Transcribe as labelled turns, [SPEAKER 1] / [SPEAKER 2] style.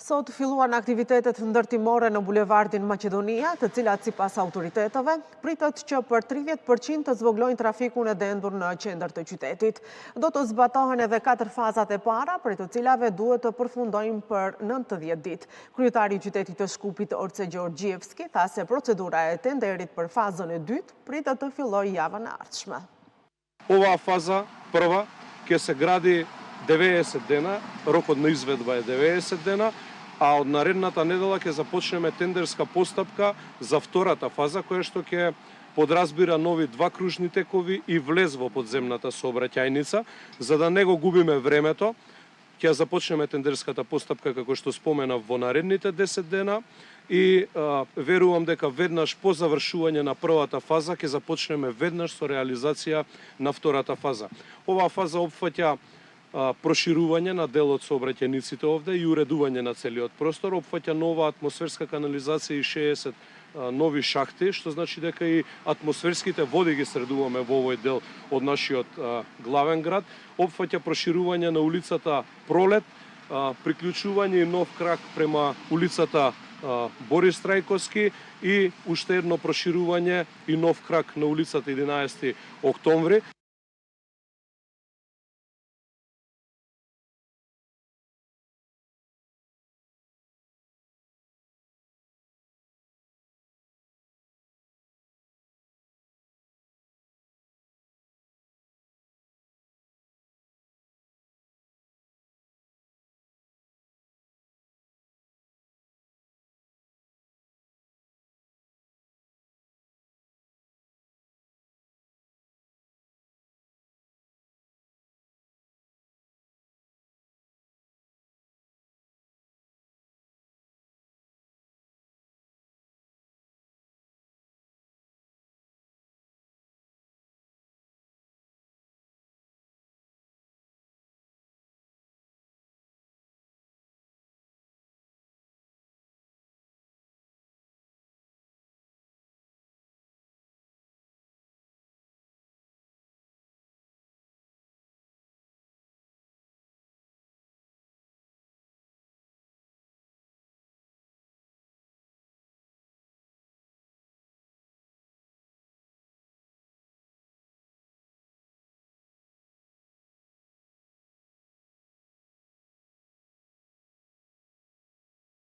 [SPEAKER 1] Со отфилува на активитетот ndër timore në bulevardin Maqedonia, të cilat sipas autoriteteve pritet që për 30% të zvoglojnë trafikun e dendur në qendër të qytetit. Do të zbatohen edhe 4 fazat e para, për të cilave duhet të përfundojnë për 90 ditë. Kryetari i qytetit të Shkupit Orce Gjorgjevski tha se procedura e tenderit për fazën e dytë pritet të fillojë javën e ardhshme.
[SPEAKER 2] Ова фаза, прва, ќе се гради 90 дена, рокот на изведба е 90 дена, а од наредната недела ќе започнеме тендерска постапка за втората фаза, која што ќе подразбира нови 2 кружни текови и влез во подземната сообраќајница, за да не го губиме времето. Ќе започнеме тендерската постапка, како што споменав, во наредните 10 дена и верувам дека веднаш по завршување на првата фаза ќе започнеме веднаш со реализација на втората фаза. Оваа фаза опфаќа проширување на дел од сообраќајниците овде и уредување на целиот простор, опфаќа нова атмосферска канализација и 60 нови шахти, што значи дека и атмосферските води ги средуваме во овој дел од нашиот главен град, опфаќа проширување на улицата Пролет, приклучување и нов крак према улицата Борис Трајковски и уште едно проширување и нов крак на улицата 11 Октомври.